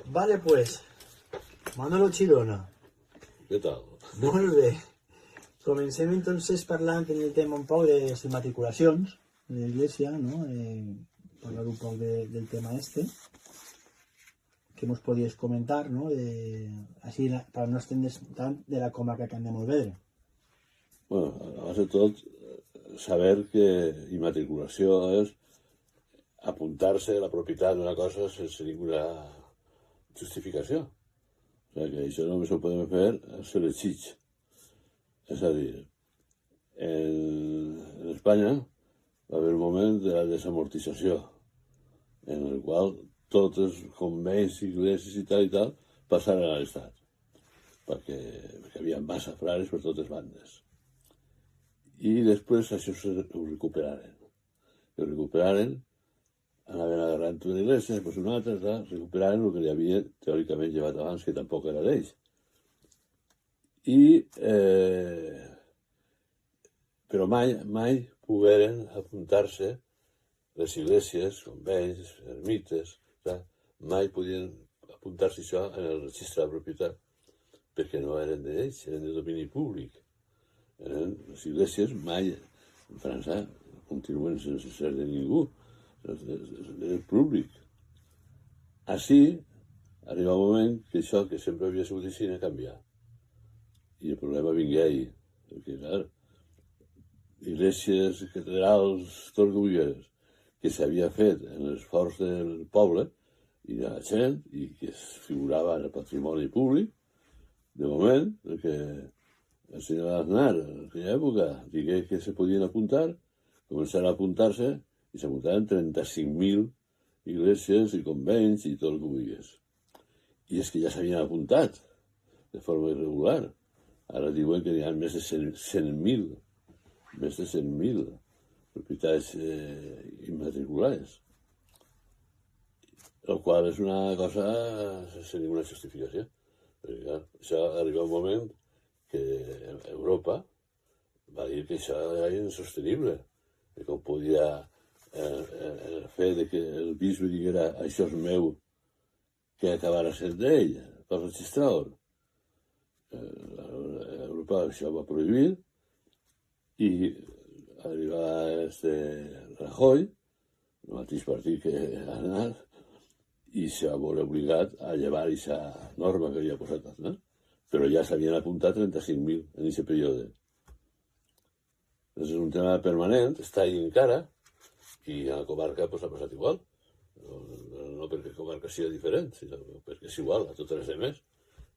Vale, pues, Manolo Chirona. Què tal? Molt bé. Comencem entonces parlant en el tema un poc de les immatriculacions de l'Iglesia, ¿no? Parlar un poc del tema este. Que mos podies comentar, no? Així, per no estendre's tant de la comarca que hem de Montvedre. Bueno, abans de tot, saber que immatriculació és apuntar-se a la propietat d'una cosa sense ninguna justificació. O sigui que això només ho podem fer se l'exig. És a dir, en Espanya va haver un moment de la desamortització en el qual tots els convells, iglesis i tal, passaren a l'Estat. Perquè hi havia massa frares per totes bandes. I després això ho recuperaren. Ho recuperaren, anaven agarrant una iglesia, després una altra, recuperaren el que li havia teòricament llevat abans, que tampoc era d'ells. Però mai pogueren apuntar-se les iglesies, convells, ermites, mai podien apuntar-se això en el registre de propietat, perquè no eren d'ells, eren de domini públic. Les iglesies mai, en França, continuen sense ser de ningú, és públic. Així, arriba un moment que això, que sempre havia sigut així, ha canviat. I el problema vingué ahir, perquè, clar, iglesies, catedrals, tot el que vulguis, que s'havia fet en l'esforç del poble i de la gent, i que es figurava en el patrimoni públic, de moment, perquè el senyor Aznar, en aquella època, digué que se podien apuntar, començaran a apuntar-se, i s'apuntaven 35.000 iglesies i convents i tot el que vulguis. I és que ja s'havien apuntat de forma irregular. Ara diuen que hi ha més de 100.000, més de 100.000 propietats immatriculades, el qual és una cosa sense ninguna justificació. Perquè, clar, això arriba un moment que Europa va dir que això era insostenible, que com podia el fet de que el bisbe diguera això és meu, que acabara sent d'ell, per registrar-ho. Europa això va prohibir i arriba Rajoy, el mateix partit que Aznar, i se va veure obligat a llevar aquesta norma que havia posat Aznar, però ja s'havien apuntat 35.000 en aquest període. És un tema permanent, està ahí encara, i a la comarca pues, ha passat igual. No perquè la comarca sigui diferent, sinó perquè és igual a totes les demés.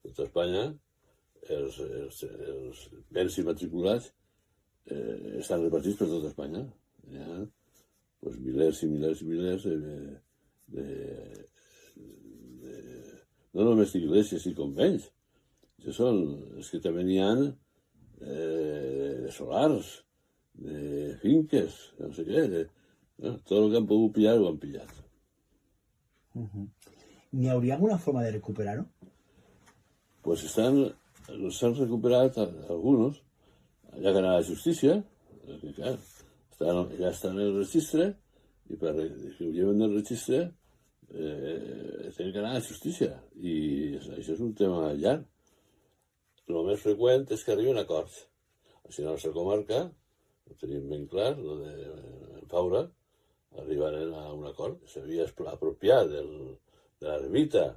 A tota Espanya, els béns immatriculats estan repartits per tota Espanya. Hi ha pues, milers i milers i milers no només d'iglésies i convells. Això són els que també n'hi ha de solars, de finques, no sé què. Tot el que han pogut pillar ho han pillat. N'hi hauria alguna forma de recuperar-ho? Pues s'han recuperat alguns, ja que anar a la justícia, perquè clar, ja estan en el registre, i per que ho lleven del registre tenen que anar a la justícia, i això és un tema llarg. El més freqüent és que arriben a acords. Així a la nostra comarca, ho tenim ben clar, en Faura, arribaren a un acord, s'havia apropiat de l'ermita,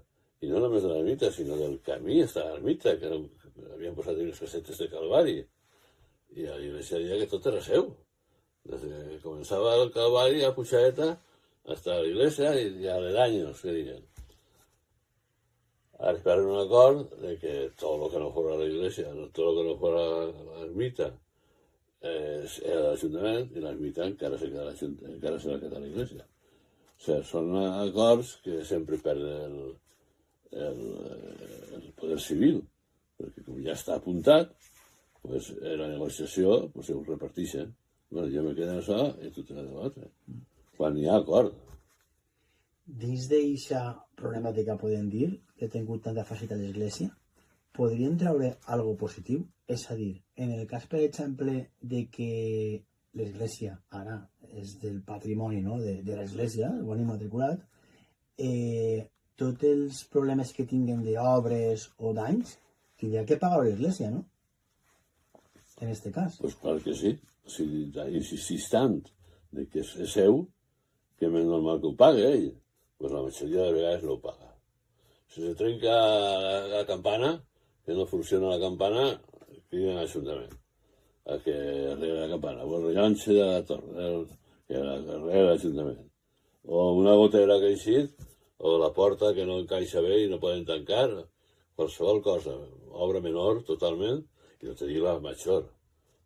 i no només de l'ermita, sinó del camí fins a l'ermita, que havien posat unes casetes de Calvari, i a l'Iglesia deia que tot era seu. Des que començava el Calvari a Puigdeta hasta la Iglesia i aledaños, que diuen. Arribaron a un acord de que todo lo que no fuera la iglesia, todo lo que no fuera la ermita, era de l'Ajuntament, i l'ermita encara se la queda a la iglesia. O sigui, són acords que sempre perden el poder civil, perquè com ja està apuntat, pues, la negociació pues, ho reparteixen. Bueno, jo me quedo en això i tu te n'has de l'altre. Quan hi ha acord. Dins d'aquesta problemàtica, podem dir, que ha tingut tanta facilitat l'Església, podríem treure algo positiu? És a dir, en el cas, per exemple, de que l'Església ara és del patrimoni, no? de l'Església, el bon immatriculat, tots els problemes que tinguen d'obres o danys, tindria que pagar l'Església, no? En este cas. Pues clar que sí. Si insistís tant de que és seu, que és normal que ho pague ell. Pues la majoria de vegades no ho paga. Si se trenca la campana, que no funciona la campana, criden a l'Ajuntament a que arregle la campana. O el rellotge de la torre, que arregle l'Ajuntament. O una gotera que ha eixit, o la porta que no encaixa bé i no poden tancar. Qualsevol cosa. Obra menor, totalment, i no te dic la major.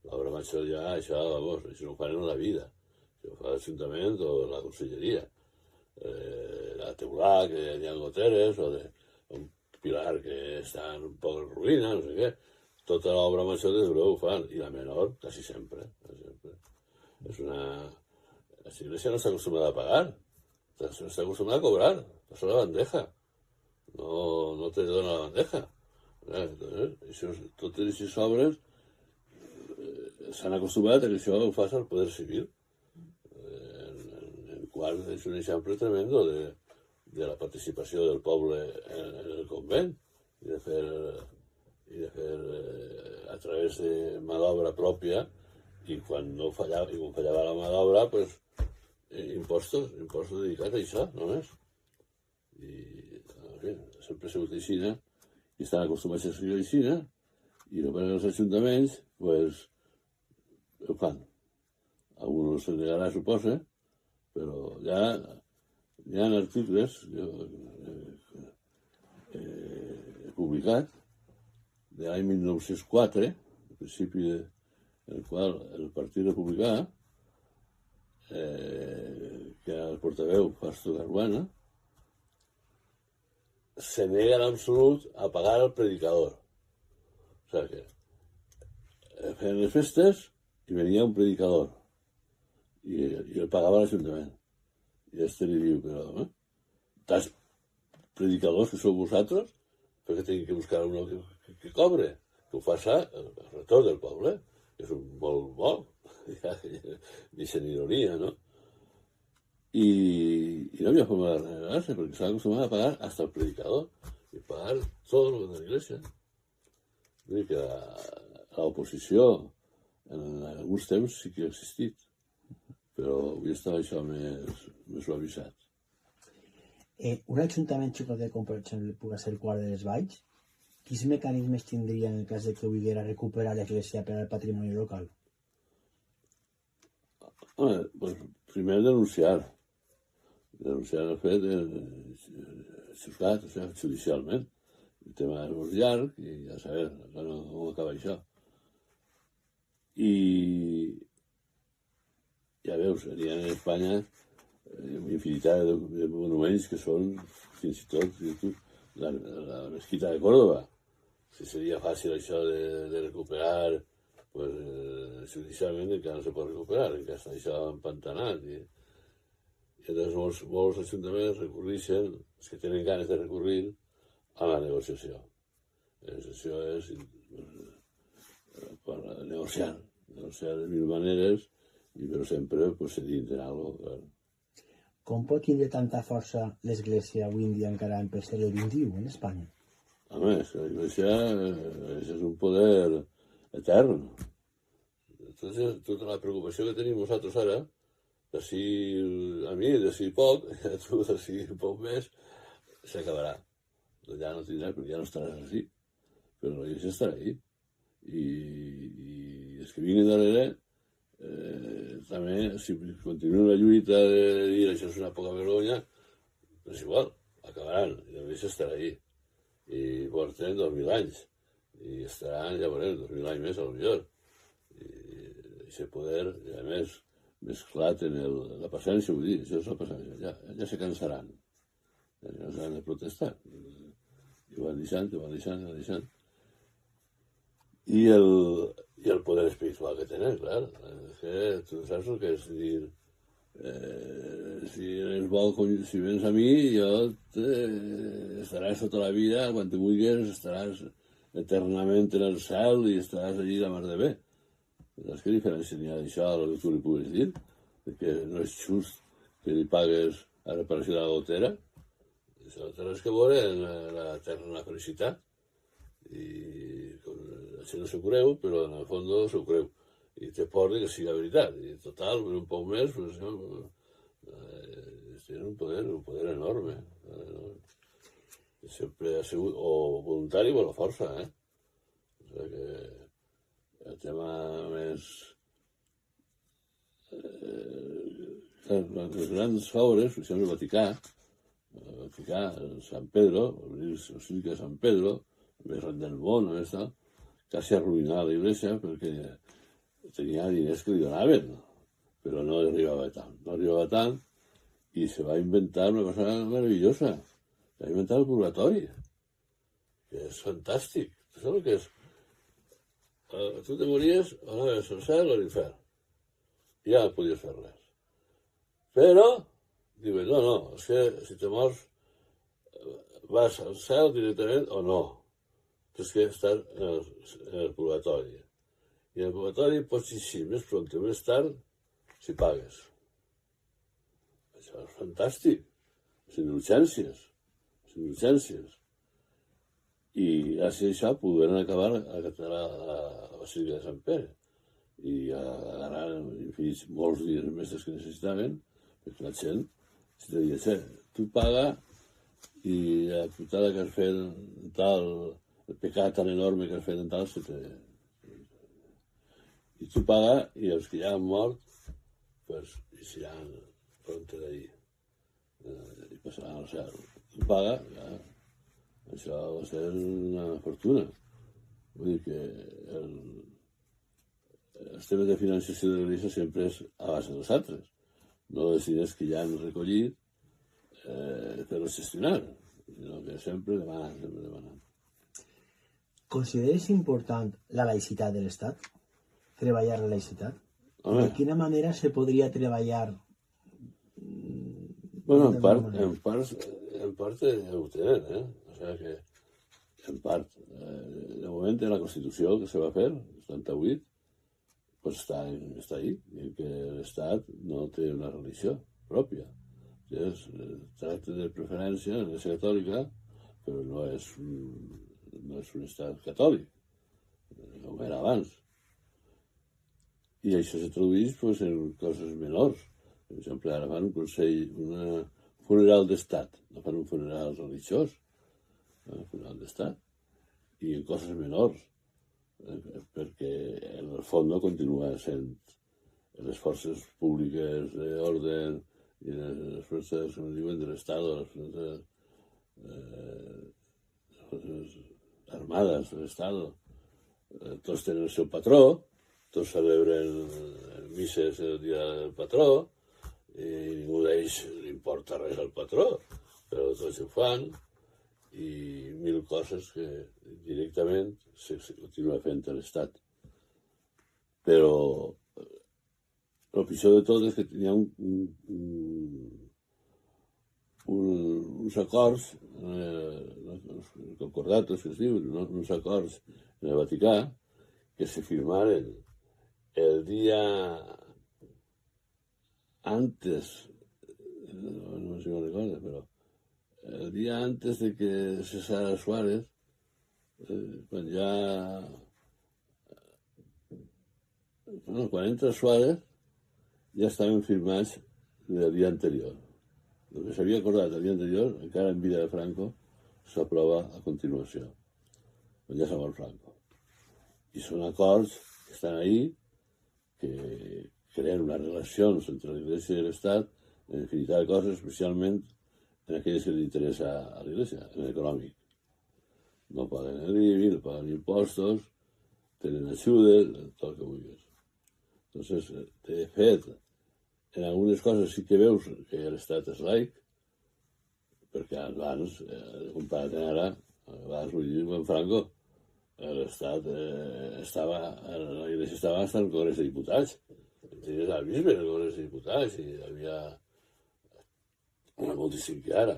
L'obra major ja, això, vamos, això no ho fan en la vida. Això ho fa l'Ajuntament o la Conselleria. La teulà, que hi ha goteres, o un pilar que està un poc en ruïna, no sé què. Tota l'obra major des ho fan, i la menor, quasi sempre. És una... L'Església no està acostumada a pagar, està acostumada a cobrar, passa la bandeja. No te dona la bandeja. Totes aquestes obres s'han acostumat a que això ho fas al poder civil. En qual és un exemple tremendo de la participació del poble en el convent i de fer a través de mà d'obra pròpia, i quan fallava la mà d'obra, pues, impostos dedicats a això, només. I sempre ha sigut així, i estan acostumats a ser així, i no penen els ajuntaments, pues, ho fan. Alguns se negarà, suposa, però ja hi ha articles publicat de l'any 1904, al principi en el qual el Partit Republicà, que era el portaveu Fausto Caruana, se nega en absolut a pagar al predicador. O sigui que feien les festes i venia un predicador i el pagava l'Ajuntament. I este li diu, però, tants predicadors que sou vosaltres, perquè tenim que buscar uno que cobre, que ho faça el retorn del poble, que és un molt bo, dicen ironia, no? I no havia forma de renegar-se, perquè s'ha acostumat a pagar hasta el predicador, i pagar tot lo de l'Església. Vull dir que l'oposició en alguns temps sí que ha existit, però avui està això més suavitzat. Un ajuntament xicotet com per exemple pugui ser el Quart de les Valls, quins mecanismes tindria en el cas de que volguera recuperar l'Església per al patrimoni local? Home, pues, primer denunciar el fet xuscat, o sigui, judicialment. El tema és molt llarg i ja sabem com acaba això. I ja veus, seria en Espanya infinitat de monuments que són fins i tot la mesquita de Córdoba. Si seria fàcil això de recuperar, pues judicialment encara no se pot recuperar, encara està això empantanat. I llavors molts ajuntaments recurreixen, els que tenen ganes de recurrir, a la negociació. La negociació és negociar de mil maneres, però sempre cedint en alguna cosa. Com pot tindre tanta força l'Església avui en dia encara en el segle XXI en Espanya? A més, l'Església és un poder etern. Tota la preocupació que tenim nosaltres ara, d'ací a mi, d'ací poc, a tu d'ací poc més, s'acabarà. Ja no tindràs, perquè ja no estaràs així, però l'Església estarà ahí. I els que vinguin darrere, també, si continuen la lluita de dir això és una poca vergonya, és igual, acabaran, i l'Església estarà ahí. I porten 2.000 anys, i estaran, ja veurem, 2.000 anys més, potser. I aquest poder, a més esclat en la paciència, vull dir, això és la paciència, ja se cansaran, ja no s'han de protestar. I van deixant. I el poder espiritual que tenen, clar. Que tu saps el que és dir, si vens a mi, estaràs tota la vida, quan te vulguis, estaràs eternament en el cel i estaràs allí la mar de bé. Saps què diferència n'hi ha d'això, el que tu li puguis dir? Que no és just que li pagues a reparació de la gotera. Això no té res que veure en la felicitat. I la gent no s'ho creu, però en el fons s'ho creu. I té por que sigui veritat. I total, un poc més, pues, tenen un poder enorme. Sempre ha sigut o voluntari o a la força, O sigui que el tema més... les grans obres, per exemple, el Vaticà, San Pedro, el Basílica de San Pedro, el més gran del món, quasi arruïnar la iglesia perquè tenia diners que li donaven, però no arribava tant, i se va inventar una cosa meravellosa. Se va inventar el purgatori, que és fantàstic. Tu saps el que és? Tu te mories, anaves al cel o a l'infern. I ja no podies fer res. Però, diuen, no, és que si te mors vas al cel directament o no. Tens que estar en el purgatori. I en el purgatori pots eixir més pront o més tard si pagues. Això és fantàstic. Les indulgències. I gràcies a això podran acabar a la Basílica de Sant Pere i agarrar infinits molts dies més dels que necessitaven, perquè la gent si te diu, tu paga i la putada que has fet tal, el pecat tan enorme que has fet en tal, i tu paga i els que ja han mort, pues, eixiran fronte d'ahir i passaran al cel. Tu paga, ja. Això va ser una fortuna. Vull dir que els temes de financiació de l'Església sempre és a base dels altres. No dels diners que ja han recollit per gestionar, sinó que sempre demanant. Consideres important la laïcitat de l'Estat? Treballar la laïcitat? Home. De quina manera se podria treballar? Bueno, en part ho tenen, O sigui que, en part, de moment en la Constitució que se va fer, el 78, pues està ahí, i que l'Estat no té una religió pròpia. Es tracta de preferència en l'Església catòlica, però no és un estat catòlic, com era abans. I això se tradueix pues, en coses menors. Per exemple, ara fan un funeral d'estat, no fan un funeral religiós, un funeral d'estat, i en coses menors, perquè en el fons continua sent les forces públiques d'ordre i les forces, com diuen, de l'Estat, les forces armades de l'Estat, tots tenen el seu patró, tots celebren misses el dia del patró, i ningú d'ells li importa res al patró, però tots ho fan, i mil coses que directament se continua fent a l'Estat. Però el pitjor de tot és que hi ha uns acords, els concordatos que es diuen, uns acords en el Vaticà que se firmaren el dia antes, no sé si me recordo, però el dia antes de que cessara Suárez, quan entra Suárez, ja estaven firmats el dia anterior. El que s'havia acordat el dia anterior, encara en vida de Franco, s'aprova a continuació, quan ja s'ha mort Franco. I són acords que estan ahí, que creen unes relacions entre l'Església i l'Estat en infinitat de coses, especialment en aquelles que li interessa a l'Església, en l'econòmic. No paguen el IBI, no paguen impostos, tenen ajudes, tot el que vulguis. Entonces, de fet, en algunes coses sí que veus que l'Estat és laic, perquè abans, comparat amb ara, abans vull dir, en Franco, l'Estat la Iglesia estava hasta en el Congrés de Diputats. Tenies el bisbe en el Congrés de Diputats i hi havia moltíssim que ara,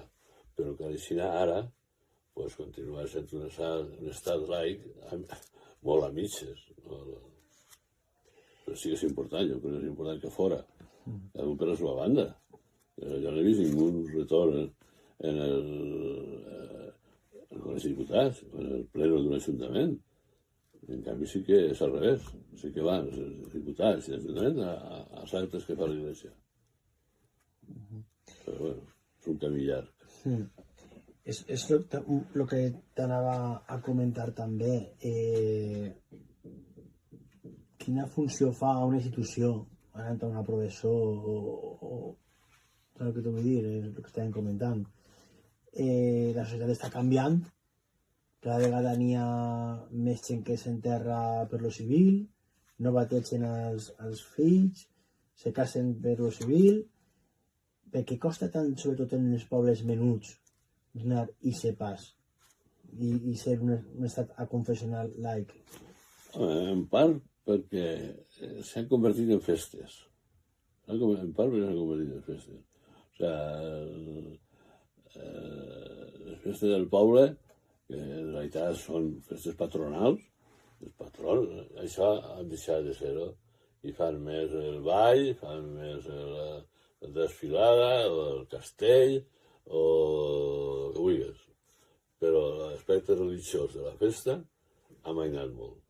però que ara pues, continua sent un estat laic molt a mitges. Però sí que és important, jo crec que és important que fora, cada un per la seva banda. Jo no he vist ningú retorn en el Col·legi de Diputats, en el pleno d'un ajuntament. En canvi sí que és al revés. Sí que van els diputats i l'Ajuntament als actes que fa l'Església. Però bueno, és un camí llarg. És lo que t'anava a comentar també. Quina funció fa una institució anant a una professor o saps el que t'ho vull dir? És el que estàvem comentant. La societat està canviant, cada vegada n'hi ha més gent que s'enterra per lo civil, no bategen els fills, se casen per lo civil. Per què costa tant, sobretot en els pobles menuts, donar i ser pas i ser un estat aconfessional laic? En part perquè s'han convertit en festes. En part perquè s'han convertit en festes. O sigui, les festes del poble, que en realitat són festes patronals, els patrons, això han deixat de ser-ho, i fan més el ball, fan més la desfilada, o el castell, o el que vulguis. Però l'aspecte religiós de la festa ha mainat molt.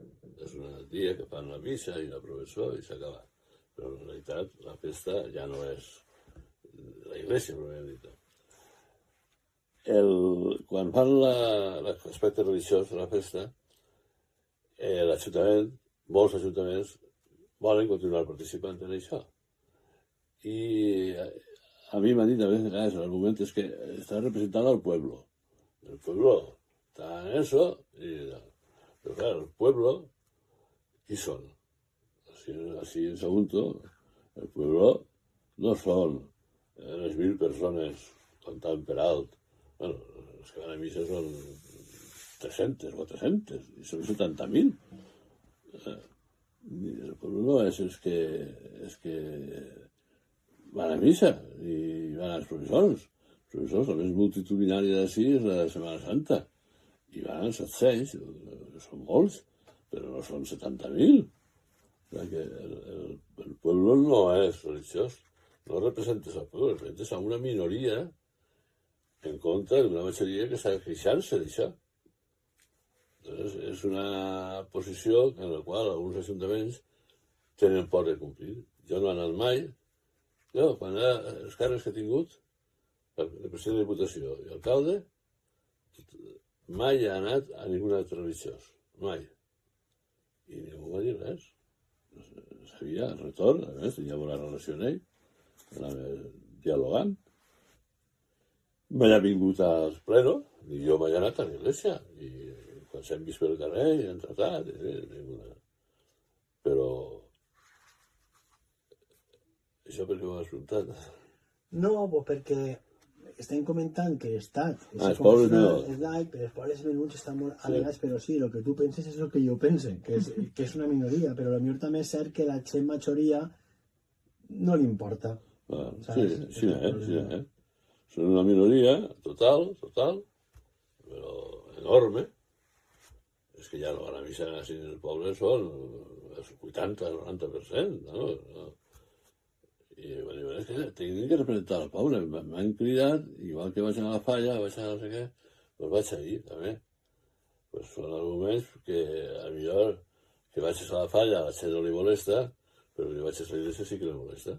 És un dia que fan la missa i la professó i s'ha acabat. Però en realitat la festa ja no és la iglesia, pròpiament dit. Quan fan l'aspecte religiós de la festa, l'Ajuntament, molts ajuntaments, volen continuar participant en això. I a mi m'han dit a vegades, l'argument és que està representant al pueblo. El pueblo està en eso, però clar, el pueblo, qui són? Así en Sagunto, el pueblo no són les 1.000 persones comptant per alt. Bueno, els que van a missa són 300, 400, i són 70.000. El pueblo no és els que van a missa i van als professors. Els professors, la més multitudinària d'ací és la de Setmana Santa. I van als 700, són molts, però no són 70.000. O sigui que el pueblo no és religiós, no representes al pueblo, representes a una minoria en contra d'una majoria que està queixant-se d'això. És una posició en la qual alguns ajuntaments tenen por de complir. Jo no he anat mai. Jo, quan els càrrecs que he tingut, el president de Diputació i alcalde, mai he anat a ningun altre religiós. Mai. I ningú va dir res. Sabia el retorn, a més, tenia bona relació amb ell, anava dialogant. Me n'ha vingut als plenos, i jo m'he anat a l'església, i quan s'hem vist pel carrer i hem tratat, però això per què m'ho has preguntat? No, pues perquè estem comentant que l'Estat els pobles no. És laic, però els pobles menuts estan molt alegats, però sí, el que tu penses és el que jo pense, que és una minoria, però potser també és cert que la gent majoria no li importa. Sí. Són una minoria total, però enorme. És que ja no van a missa en el poble són el 80-90%, no? I van dir, és que tinc que representar el poble. M'han cridat, igual que vaig a la falla, vaig a no sé què, doncs vaig allí, també. Pues són arguments que potser que vaig a la falla a la gent no li molesta, però que vaig a la iglesia sí que li molesta,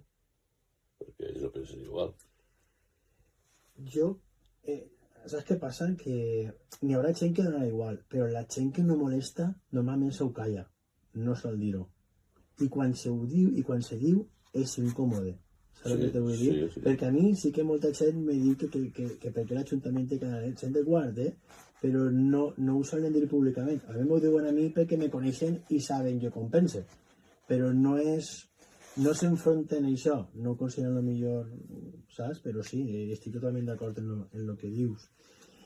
perquè ells no pensen igual. Saps què passa? Que n'hi haurà gent que donarà igual, però la gent que no molesta normalment s'ho calla, no sol dir-ho. I quan se diu és incòmode. Saps el que te vull dir? Sí. Perquè a mi sí que molta gent me diu que perquè l'Ajuntament té gent de guard, però no ho solen dir públicament. A mi m'ho diuen a mi perquè me coneixen i saben jo com pense. Però no s'enfronten a això, no consideren el millor, saps? Però sí, estic totalment d'acord en el que dius.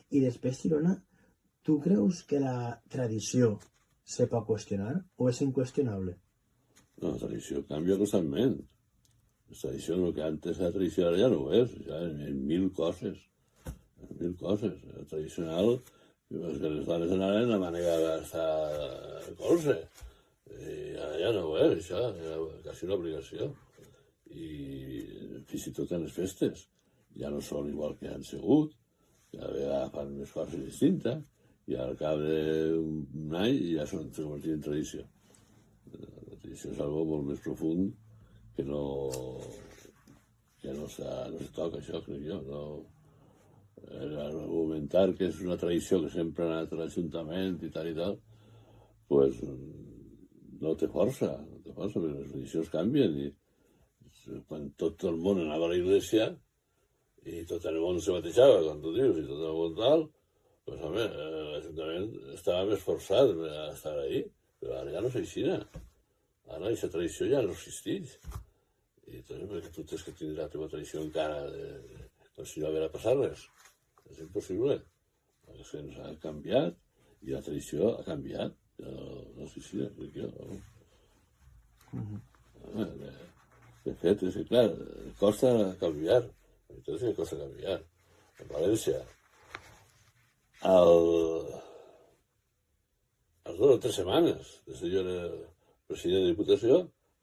I després, Girona, tu creus que la tradició se pot qüestionar o és inqüestionable? No, la tradició canvia constantment. La tradició, el que antes era tradició ara ja no ho és, ja en 1.000 coses. En 1.000 coses. El tradicional, que les dones anaven a manera de gastar el colze. I ja no ho és, això, era quasi una obligació. I fins i tot en les festes ja no són igual que han sigut. cada vegada fan més coses distintes i al cap d'un any ja s'ha convertit en tradició. La tradició és algo molt més profund que no se toca, això, crec jo. No, argumentar que és una tradició que sempre ha anat a l'Ajuntament i tal, pues no té força, perquè les tradicions canvien i quan tot el món anava a la iglesia i tot el món se batejava, com tu dius, i tot el món tal, pues, home, l'Ajuntament estava més forçat a estar ahí, però ara ja no és així. Ara aquesta tradició ja no existeix. I doncs, perquè tu tens que tindre la teva tradició encara com si no haguera passat res. És impossible. Perquè és que ens ha canviat i la tradició ha canviat. Ja no és així, crec jo. De fet, és que, clar, costa canviar. La veritat és que costa canviar. En València, a 2 o 3 setmanes, des que jo era president de Diputació,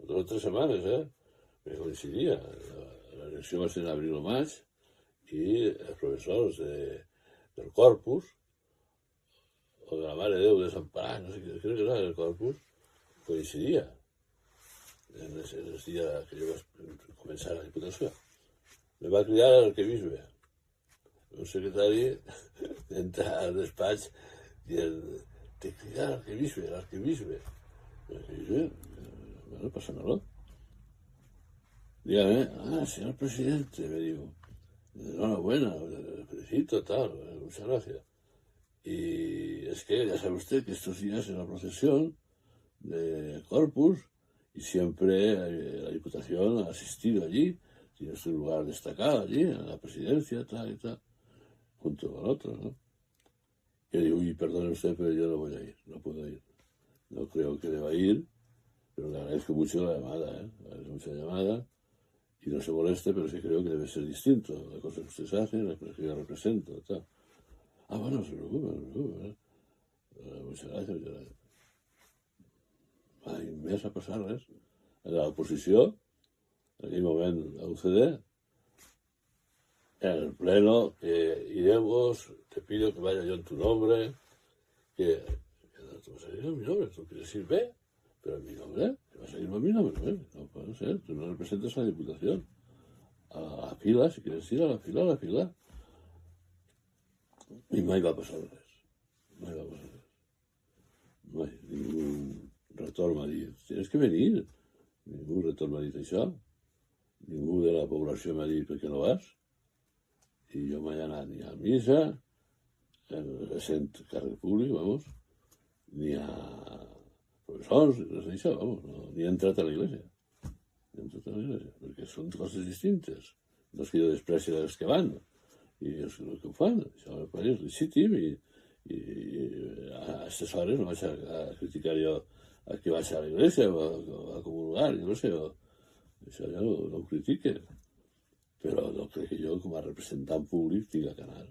a 2 o 3 setmanes, que coincidia. L'elecció va ser en abril o maig i els professors del Corpus, o de la Mare de Déu de Sant Parà, no sé què, crec que era el Corpus, coincidia en el dia que jo vaig començar a la Diputació. Me va cridar l'arquebisbe, un secretari d'entrar al despatx dient, te cridar l'arquebisbe. L'arquebisbe, bueno, pásamelo. Dígame, señor presidente, me digo, enhorabuena, felicito, tal, muchas gracias. Y es que ya sabe usted que estos días en la procesión de Corpus, y siempre la Diputación ha asistido allí, tiene su lugar destacado allí, en la presidencia, tal y tal, junto con otros, ¿no? Yo digo, uy, perdone usted, pero yo no voy a ir, no puedo ir. No creo que deba ir, pero le agradezco mucho la llamada, Le agradezco mucho la llamada, y no se moleste, pero sí creo que debe ser distinto. La cosa que ustedes hacen, la que yo represento, tal. Bueno, no se preocupe, muchas gracias, Ai, un mes a passar res. A l'oposició, en aquell moment a UCD, en el pleno, que iremos, te pido que vaya yo en tu nombre, que tú vas a ir en mi nombre, tú quieres ir B, pero en mi nombre, que vas a ir en mi nombre, no puede ser, tú no representas a la Diputación. A la fila, si quieres ir a la fila. I mai va passar res. Mai. Ningú retorn m'ha dit, tienes que venir. Ningú retorn m'ha dit això. Ningú de la població m'ha dit per què no vas. I jo mai he anat ni a missa, en el recent càrrec públic, ni a professors, res d'això, ni he entrat a l'església. Perquè són coses distintes. No és que jo despreci els que van, i és el que ho fan. Això me pareix legítim i a aquestes hores no vaig a criticar jo a qui vaig a l'església o a comulgar, jo no sé, això ja no ho critique, però no crec que jo com a representant públic tinc que anar.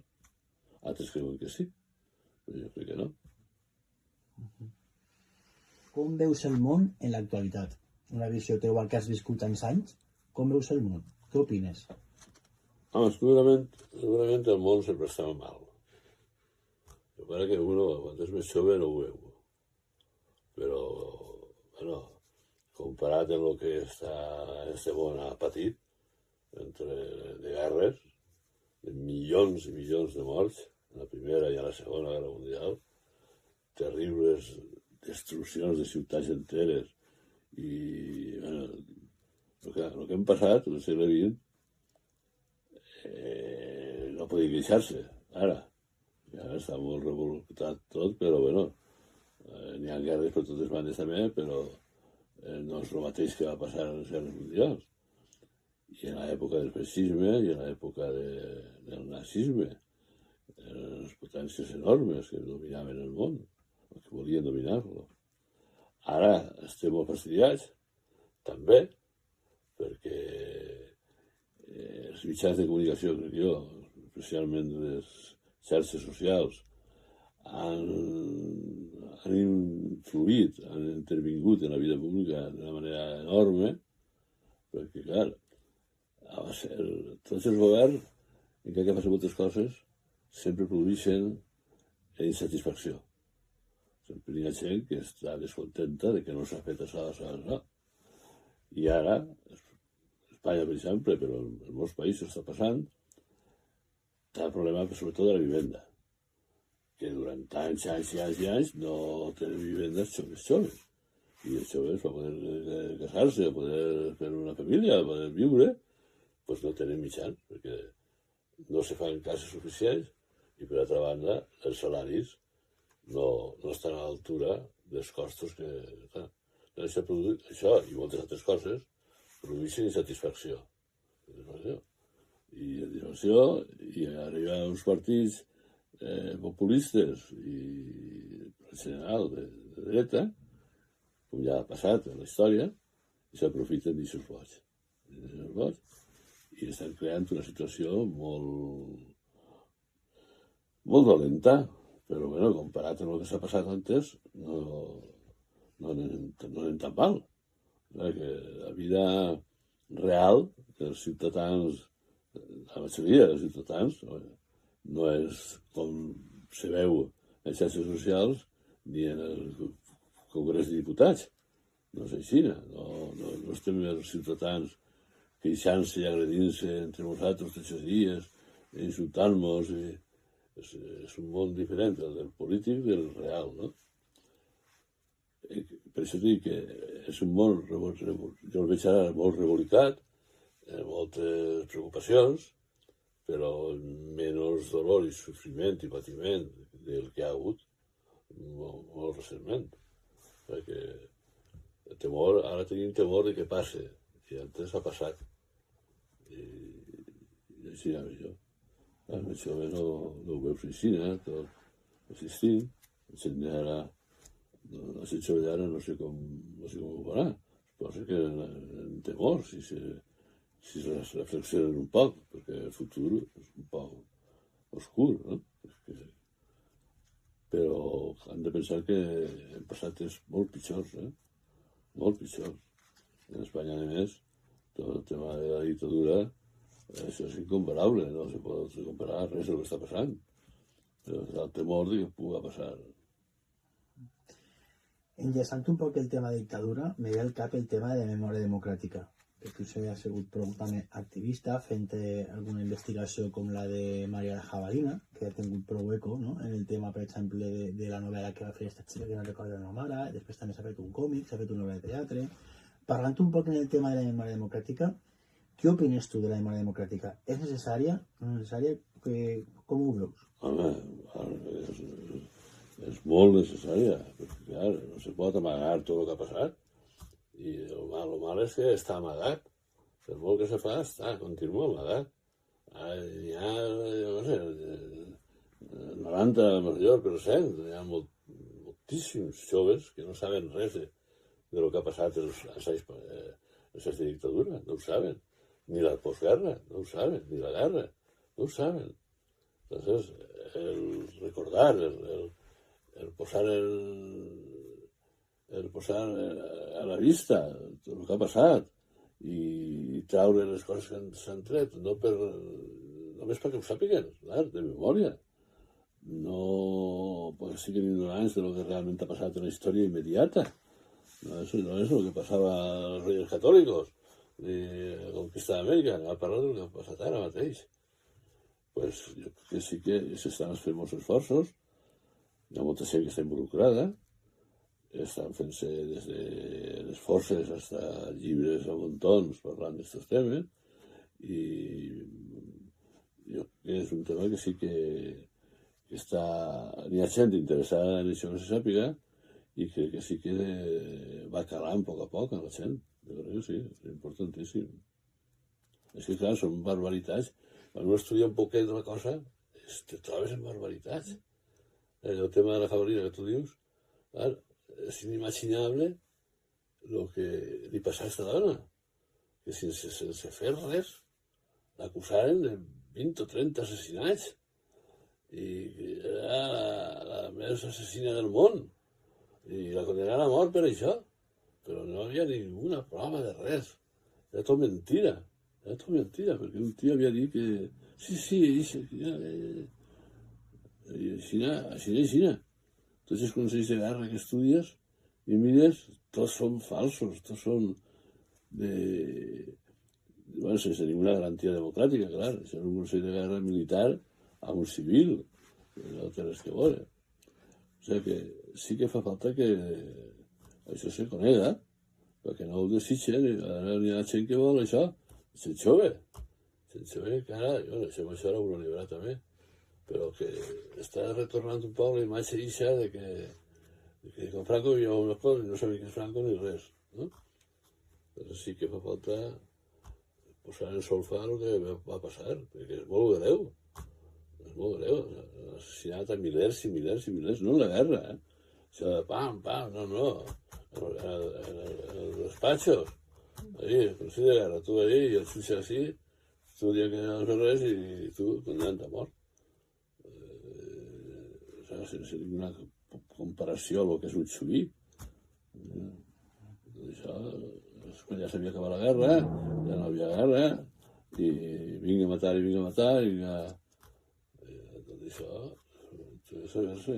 Altres creuen que sí, però jo crec que no. Com veus el món en l'actualitat? Una visió teva que has viscut tants anys, com veus el món? Què opines? Segurament el món sempre està mal. Jo crec que uno, quan és més jove, no ho veu. Però, comparat amb el que este món ha patit, de guerres, de milions i milions de morts, en la Primera i a la Segona Guerra Mundial, terribles destruccions de ciutats enteres, i el que hem passat en el segle XX no podia queixar-se ara està molt revolutat tot, però n'hi ha guerres per totes bandes també, però no és el mateix que va passar en les guerres mundials i en l'època del feixisme i en l'època del nazisme, les potències enormes que dominaven el món o que volien dominar-lo. Ara estem molt fastidiats, també, perquè els mitjans de comunicació, crec jo, especialment les xarxes socials, han influït, han intervingut en la vida pública d'una manera enorme, perquè, clar, tots els governs, encara que passen moltes coses, sempre produeixen insatisfacció. Sempre hi ha gent que està descontenta de que no s'ha fet això. I ara, Espanya, per exemple, però en molts països està passant, està el problema sobretot de la vivenda, que durant anys no tenen vivendes joves. I els joves, per poder casar-se, poder fer una família, poder viure, doncs no tenen mitjans, perquè no se fan cases suficients i, per altra banda, els salaris no estan a l'altura dels costos que... Això i moltes altres coses produeixen insatisfacció. I arriba a uns partits populistes i, en general, de dreta, com ja ha passat en la història, i s'aprofiten d'aixòs boig. I estan creant una situació molt dolenta, però, bueno, comparat amb el que s'ha passat antes, no anem tan mal. Que la vida real dels ciutadans, la majoria dels ciutadans, no és com se veu en xarxes socials ni en el Congrés de Diputats. No és així. No estem els ciutadans queixant-se i agredint-se entre nosaltres tots els dies, insultant-nos. És un món diferent, el del polític del real, no? Per això dic que és un món, jo el veig ara molt rebolicat, moltes preocupacions, però menys dolor i sofriment i patiment del que ha hagut molt recentment. Perquè el temor, ara tenim temor de que passe, i antes ha passat. I així era jo. El jove no ho veus així, tot existint. La gent ara, la gent jove d'ara no sé com ho farà. Suposo que en temor, si es reflexionen un poc, perquè el futur és un poc oscur, no? Però han de pensar que hem passat temps molt pitjors, molt pitjors. En Espanya, a més, tot el tema de la dictadura, això és incomparable, no se pot comparar res del que està passant. Però el temor de que pugui passar. Enllaçant un poc el tema de dictadura, me ve al cap el tema de memòria democràtica, que tu has sigut prou també activista, fent alguna investigació com la de María la Jabalina, que ha tingut prou eco, no? En el tema, per exemple, de la novel·la que va fer aquesta xica que no recordo el nom ara, després també s'ha fet un còmic, s'ha fet una obra de teatre. Parlant un poc en el tema de la memòria democràtica, què opines tu de la memòria democràtica? És necessària? No és necessària? Com ho veus? Home, és molt necessària, perquè, clar, no se pot amagar tot el que ha passat. I el mal és que està amagat. Per molt que se fa, continua amagat. Hi ha, jo no sé, el 90% hi ha moltíssims joves que no saben res de lo que ha passat els anys de dictadura, no ho saben. Ni la postguerra, no ho saben. Ni la guerra, no ho saben. Entonces, el recordar, el posar a la vista tot el que ha passat i traure les coses que s'han tret, només perquè ho sàpiguen, clar, de memòria. No perquè siguin ignorants de lo que realment ha passat en la història immediata. No és el que passava als Reyes Catòlicos ni a conquistar Amèrica, a parlar del que ha passat ara mateix. Pues jo crec que sí que s'estan fent molts esforços, hi ha molta gent que està involucrada, estan fent-se des de les forces fins a llibres a muntons parlant d'aquests temes, i jo crec que és un tema que sí que està... N'hi ha gent interessada en això que se sàpiga, i crec que sí que va calant a poc a la gent. Jo crec que sí, és importantíssim. És que, clar, són barbaritats. Quan uno estudia un poquet de la cosa, te trobes en barbaritats. El tema de la Jabalina que tu dius, clar, és inimaginable el que li passava a aquesta dona. Que sense fer res l'acusaren de 20 o 30 assassinats. I era la més assassina del món. I la condenaren a mort per això. Però no havia ninguna prova de res. Era tot mentira, perquè un tio havia dit que sí, I així. Tots els consells de guerra que estudies i mires, tots són falsos, tots són bueno, sense ninguna garantia democràtica, clar. Això és un consell de guerra militar a un civil, no té res que veure. O sigui que sí que fa falta que això se conega, perquè no ho desitgen, ara hi ha gent que vol això, gent jove, que ara, bueno, això era una llibertat també, però que està retornant un poc la imatge ixa de que con Franco vivíem unes coses i no sabia què és Franco ni res, no? Però sí que fa falta posar en solfa el que va passar, perquè és molt greu. És molt greu. Han assassinat a milers i milers i milers, no en la guerra, Això de pam, no. En els despatxos. Ahí, el consell de guerra, tu ahí, i el jutge així, tu dient que no fes res i tu condemnat a mort. Sense ninguna comparació amb el que és un xuí. Això és quan ja s'havia acabat la guerra, ja no havia guerra, i vinga a matar, tot això, saber-se.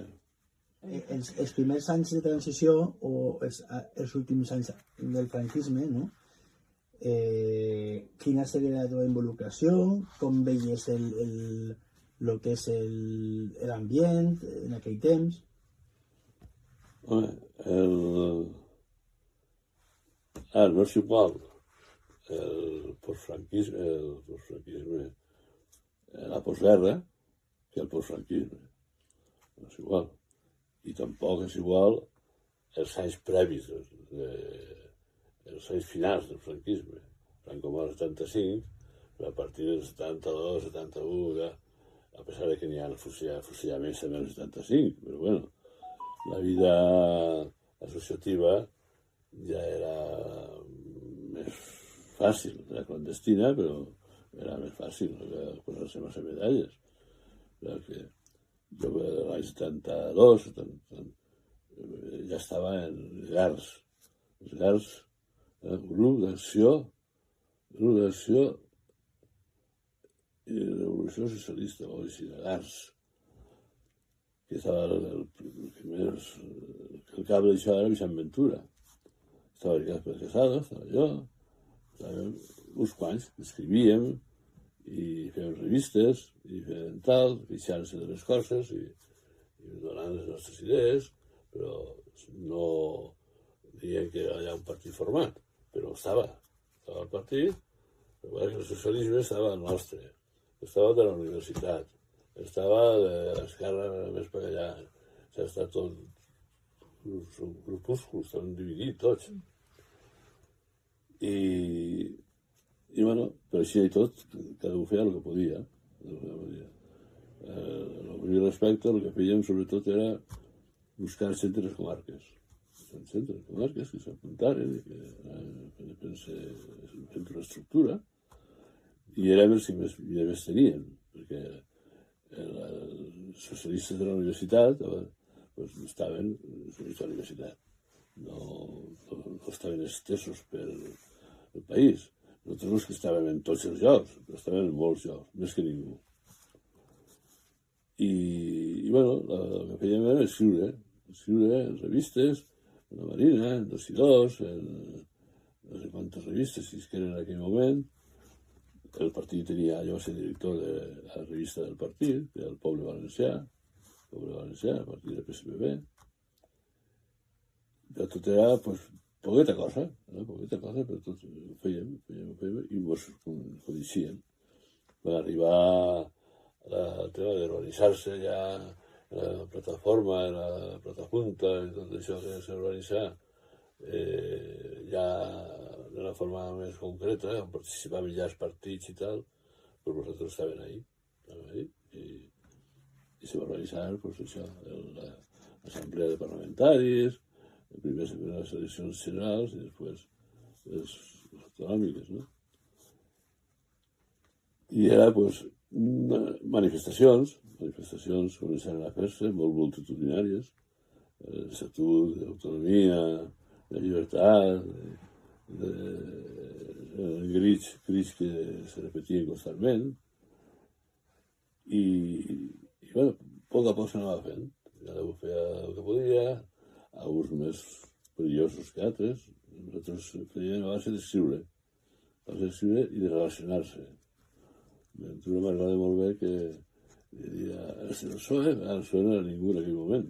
Els primers anys de transició o els últims anys del franquisme, no? Quina seria la teva involucració? Com veies el que és l'ambient en aquell temps? Home, no és igual el postfranquisme, la postguerra, que el postfranquisme. No és igual. I tampoc és igual els anys previs, els anys finals del franquisme. Franco mor el 75, però a partir del 72, 71, ja, a pesar de que n'hi ha fusillaments també el 75, però bueno, la vida associativa ja era més fàcil, era clandestina, però era més fàcil posar-se massa medalles. Perquè jo l'any 72 ja estava en els GARS, grup d'acció i revolució socialista, o així, GARS, que estava el cap d'això era Vicent Ventura. Estava el Gaspar Casado, estava jo, estàvem uns quants que escrivíem i fèiem revistes i fèiem tal, queixant-se de les coses i donant les nostres idees, però no dient que era un partit format, però estava el partit, però el socialisme estava el nostre, estava de la universitat, estava de l'esquerra més per allà, s'ha estat tot, els grupúsculs estaven dividits tots. I bueno, però així i tot, cada un feia el que podia. El meu respecte, el que fèiem sobretot era buscar centres comarques. Centres comarques que s'apuntaren, que fent una estructura, i érem els que més tenien, perquè els socialistes de la universitat estaven a la universitat, no estaven estesos pel país. Nosaltres els que estàvem en tots els llocs, però estàvem en molts llocs, més que ningú. I bueno, el que fèiem era escriure en revistes, en la Marina, en 2 i 2, en no sé quantes revistes si es que eren en aquell moment. El partit tenia, jo va ser director de la revista del partit, que era el Poble Valencià, el partit del PSPB. Però tot era, doncs, poqueta cosa, però tot ho fèiem i ens coneixien. Va arribar el tema d'organitzar-se ja, la plataforma, la platapunta i tot això que s'organitzar ja d'una forma més concreta, on participaven ja els partits i tal, però nosaltres estàvem ahí i se va organitzar pues, això, l'assemblea de parlamentaris, primer les eleccions generals i després les autonòmiques, no? I era, doncs, manifestacions començaven a fer-se molt multitudinàries, l'estatut, l'autonomia, la llibertat, crits que se repetien constantment, i bueno, poc a poc s'anava fent. Cada un feia el que podia, alguns més perillosos que altres. Nosaltres fèiem a base d'escriure i de relacionar-se. Ventura m'agrada molt bé que diria, el PSOE no era ningú en aquell moment,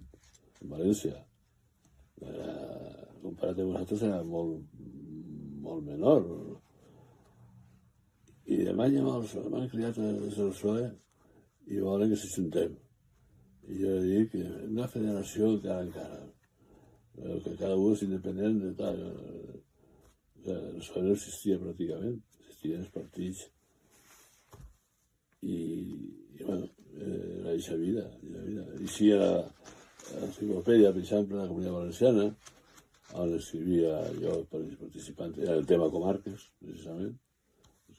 en València. Comparat amb nosaltres era molt menor. I demà m'han criat des del PSOE i volen que s'ajuntem. I jo dic que una federació encara, que cada un és independent de tal. El PSOE no existia pràcticament, existien els partits. I bueno, era eixa vida. I si era l'enciclopèdia, per exemple, de la Comunitat Valenciana, on escrivia jo participant, era el tema comarques, precisament.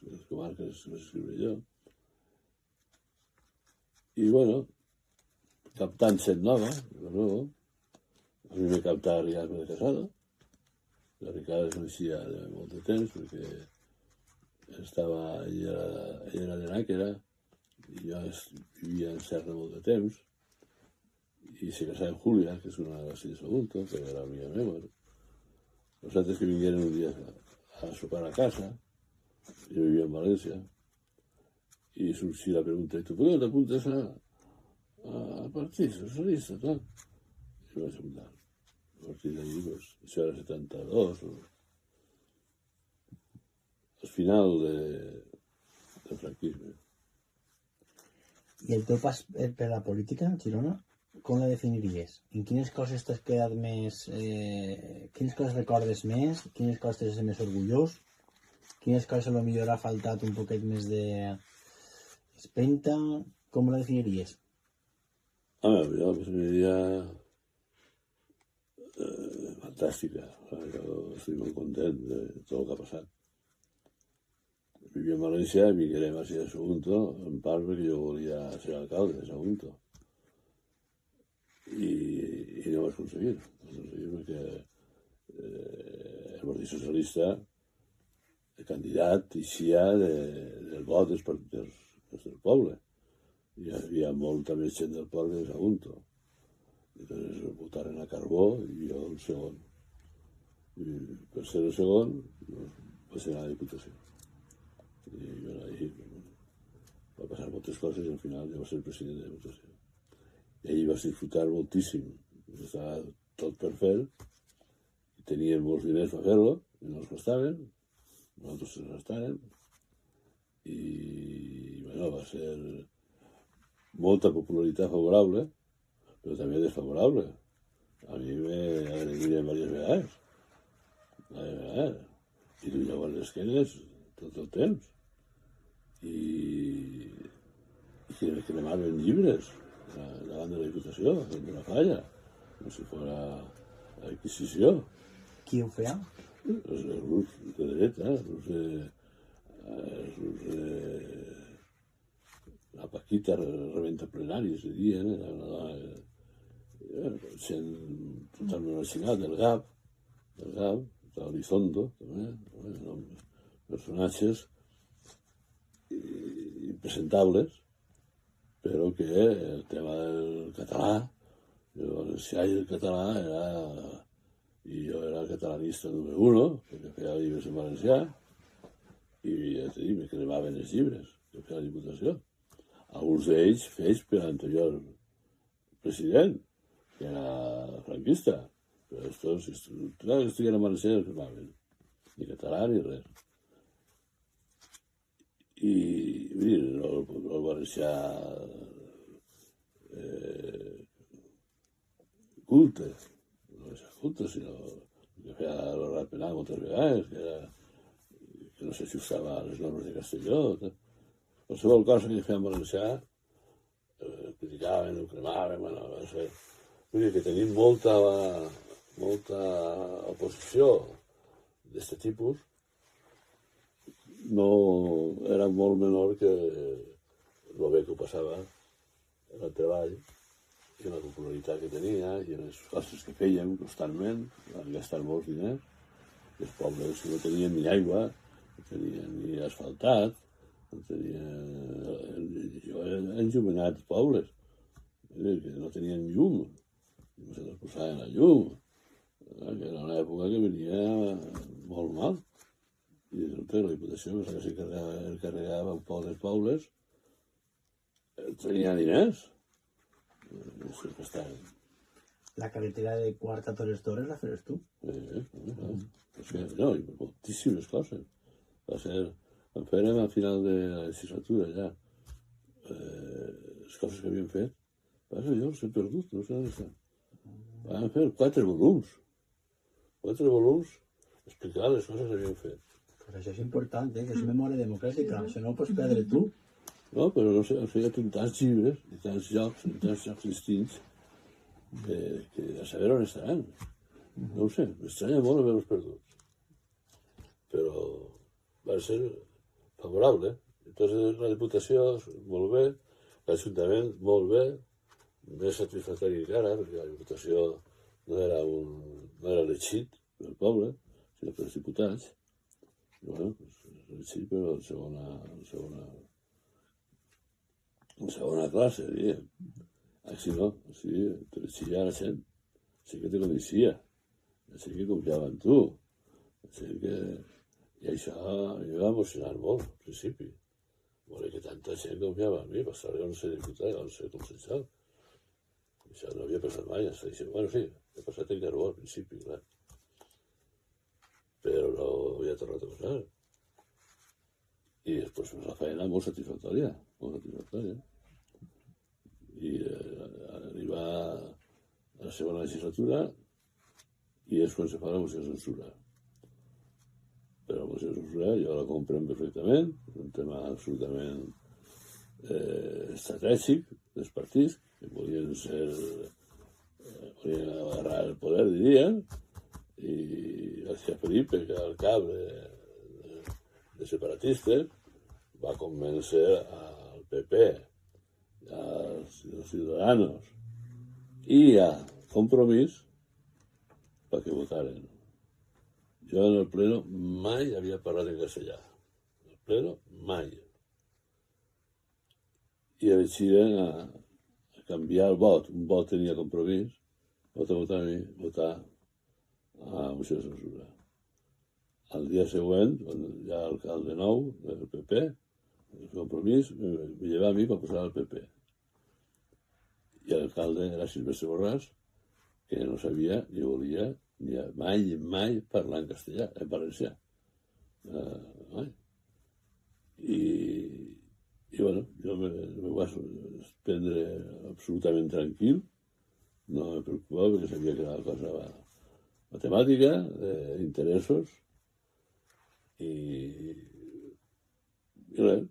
Les comarques les escriuré jo. I bueno, captant gent nova, de nou, a mi me captava Ricard de Casado. La Ricard es coneixia de molt de temps perquè ella era de Nàquera i jo vivia en Serra molt de temps i se casava amb Júlia, que és una de les filles adulta, que era amiga meva. Nosaltres que vingueren un dia a sopar a casa, jo vivia en València, i sorgí la pregunta, i tu per què t'apuntes al partit socialista, tal? I vaig apuntar. A partir d'allí, doncs, això era 72, al final del franquisme. I el teu pas per la política, Girona, com la definiries? En quines coses t'has quedat més... quines coses recordes més? Quines coses t'has més orgullós? Quines coses potser ha faltat un poquet més d'espenta? Com la definiries? Jo la definiria fantàstica. Jo estic molt content de tot el que ha passat. Vivia a València, vinguérem a Sagunto, en part perquè jo volia ser alcalde de Sagunto. I no ho vaig aconseguir. Perquè el Partit Socialista, el candidat, eixia del vot dels del poble. Hi havia molta més gent del poble de Sagunto. Llavors votaren a Carbó i jo el segon. I per ser el segon vaig anar a la Diputació. I ahí va passar moltes coses i al final ja va ser el president de la Diputació. I ahir vaig disfrutar moltíssim. Estava tot per fer i tenien molts diners per fer-lo i no els gastaven, nosaltres els gastàvem i bueno, va ser molta popularitat favorable, però també desfavorable. A mi m'agradaria diverses vegades. I tu llavors l'esquenes tot el temps. I que cremaven llibres davant de la Diputació, fent una falla, com si fos la Inquisició. Qui ho feia? Els grups de dreta, la Paquita rebenta plenaris, se diuen, era una dona sent totalment original del GAP, l'Elizondo, també, personatges impresentables, però que el tema del català, el valencià i el català i jo era el catalanista número 1, perquè feia llibres en valencià, i ja t'he dit, me cremaven els llibres que feia la Diputació. Alguns d'ells fets per l'anterior president, que era franquista, però tots, si estigueren en valencià, els cremaven. Ni català ni res. I el valencià culte, no és culte, sinó que feia l'orat penal moltes vegades, que no s'ajustava a les normes de Castelló. Qualsevol cosa que feia en valencià, criticaven, ho cremaven, bueno, va ser... Vull dir que tenim molta oposició d'aquest tipus, no era molt menor que el bé que ho passava en el treball i en la popularitat que tenia i en les coses que fèiem constantment, van gastar molts diners. Els pobles no tenien ni aigua, no tenien ni asfaltat, no tenien... Jo he enjovenat pobles, que no tenien llum, i nosaltres posàvem la llum, que era una època que venia molt mal, i resulta la Diputació, que es carregava un poc dels pobles, tenia diners, sempre estaven. La carretera de Quart a Torres Torres la faràs tu. No, i moltíssimes coses. Va ser, en fèrem al final de la legislatura ja, les coses que havíem fet, jo els he perdut, no sé on estan. Vam fer 4 volums explicant les coses que havíem fet. Pues això és important, que és memòria democràtica, això no ho pots perdre tu. No, però no sé, ja tinc tants llibres i tants llocs distints que a saber on estaran. No ho sé, m'estranya molt haver-los perdut. Però va ser favorable. Entonces la Diputació, molt bé, l'Ajuntament, molt bé, més satisfactori encara, perquè la Diputació no era elegit pel poble, sinó pels diputats. I bueno, elegit però en segona classe, diríem. Així no, així t'elegia la gent, així que te coneixia, així que confiava en tu, així que... I això em va emocionar molt, al principi. Voler que tanta gent confiava en mi, per estar on ser diputat, on ser concejal. Això no havia passat mai, bueno, sí, ha passat en Carbó al principi, clar. Però no havia tornat a passar. I després la feina molt satisfactòria, molt satisfactòria. I arribar a la segona legislatura i és quan se fa la moció de censura. Però la moció de censura jo la comprem perfectament, és un tema absolutament estratègic dels partits, que volien agarrar el poder, dirien, i García Felipe, que era el cap de separatistes, va convèncer al PP, als Ciudadanos i a Compromís perquè votaren. Jo en el pleno mai havia parlat en castellà. En el pleno mai. I elegiren a canviar el vot. Un vot tenia Compromís, votar a moció de censura. Al dia següent, quan hi ha l'alcalde nou del PP, el Compromís, me lleva a mi per posar al PP. I l'alcalde era Silvestre Borràs, que no sabia ni volia mai parlar en castellà, en valencià. Mai. I bueno, jo me vaig prendre absolutament tranquil, no me preocupava perquè sabia que era una cosa matemàtica, d'interessos, i res,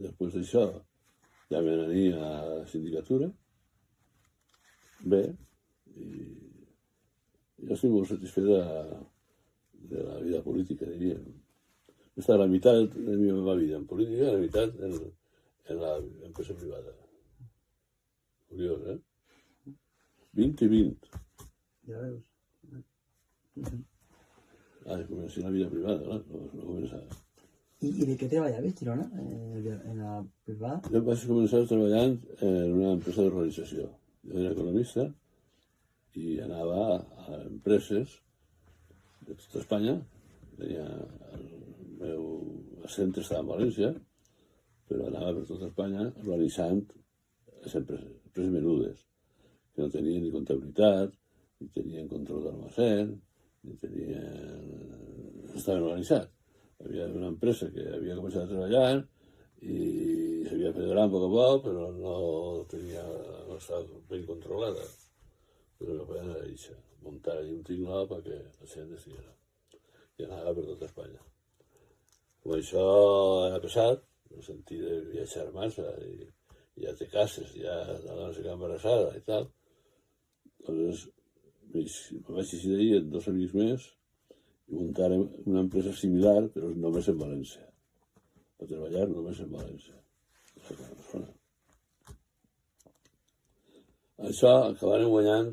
després d'això ja me n'ania a la sindicatura, bé, i jo estic molt satisfet de la vida política, diríem. He estat la meitat de la meva vida en política i la meitat en l'empresa privada. Curiós, 20 i 20. Ja veus. Començar la vida privada, clar, no començar. I de què treballaves, Girona, en la privada? Jo vaig començar treballant en una empresa d'organització. Jo era economista i anava a empreses de tota Espanya. El meu centre estava en València, però anava per tota Espanya organitzant les empreses menudes, que no tenien ni comptabilitat, ni tenien control d'almacén, ni tenien... estaven organitzats. Hi havia una empresa que havia començat a treballar i s'havia fet gran a poc a poc, però no estava ben controlada. Però el que feien era això, muntar allí un tinglao perquè la gent estiguera. I anava per tota Espanya. Com això era pesat, en el sentit de viatjar massa, i ja te cases, ja la dona se queda embarassada i tal, doncs me vaig decidir amb 2 amics més i muntar una empresa similar, però només en València. Per treballar només en València. Això acabarem guanyant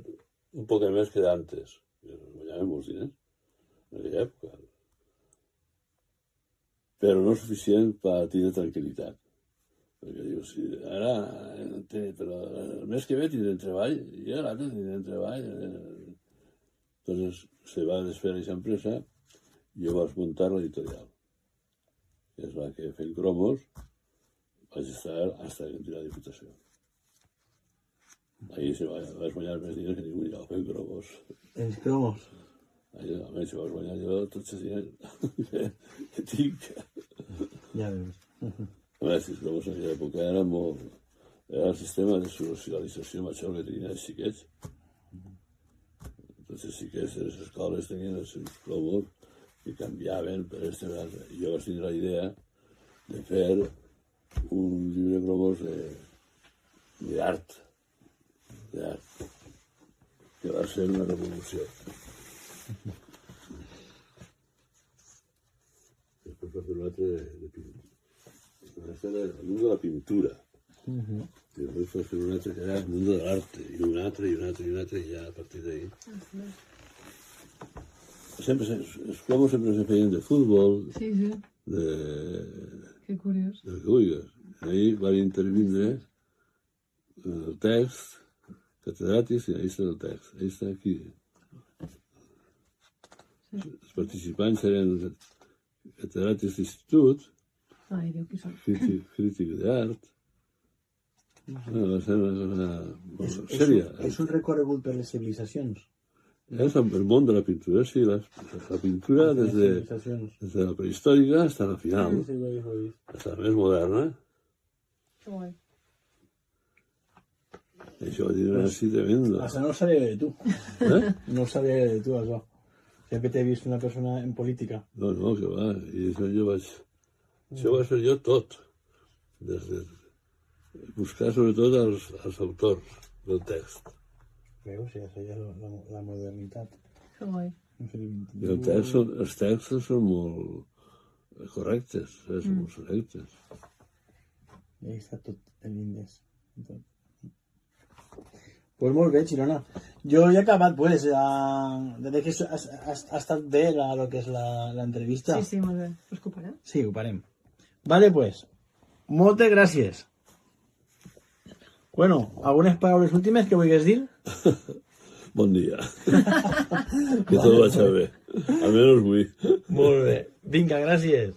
un poc més que d'antes. Guanyàvem molts diners en aquella època. Però no suficient per tenir tranquil·litat. Perquè diu, sí, ara, però el mes que ve tindrem treball, i l'altre tindrem treball. Entonces se va desfer aquesta empresa i jo vaig muntar l'editorial, que és la que fent cromos vaig estar fins que entré a la Diputació. Ahí vaig guanyar més diners que ningú lloc fent cromos. Els cromos. Ahí almenys vaig guanyar jo tots els diners que tinc. Ja veus. A més, els cromos en aquella època eren molt... Era el sistema de socialització major que tenien els xiquets. Tots els xiquets de les escoles tenien els seus cromos i canviaven per este o l'altre. I jo vaig tenir la idea de fer un llibre de cromos d'art, que va ser una revolució. Després va fer un altre de pintura. Este era el mundo de la pintura. I després va fer un altre que era el mundo de l'arte, i un altre, i ja a partir d'ahí. Sempre, els cromos sempre se feien de futbol, Sí. Que curiós. de que vulguis. Ahí van intervindre el text, catedràtics, i ahí està el text. Ahí està aquí. Els participants eren catedràtics d'institut, Ai, Déu, qui són? crític d'art. Va ser una cosa sèria. És un recorregut per les civilitzacions. És el món de la pintura, sí. La pintura des de la prehistòrica fins a la final, Sí, ho he vist. fins a la més moderna. Que guai. Això ho diré així tremendo. Això no ho sabia de tu. Eh? No ho sabia de tu, això. Sempre t'he vist una persona en política. No, que va. I això jo vaig... Això ho vaig fer jo tot. Des de buscar sobretot els autors del text. Veus, ja això ja és la modernitat. Que guai. I els textos són molt correctes, són molt selectes. I ahí està tot en l'índex. Pues molt bé, Girona. Jo ja he acabat, pues. De que ha estat bé lo que és l'entrevista. Sí, molt bé. Us que ho parem? Sí, ho parem. Vale, pues. Moltes gràcies. Bueno, algunes paraules últimes que vulguis dir? Bon dia. Que tot vagi bé. Almenys avui. Molt bé. Vinga, gràcies.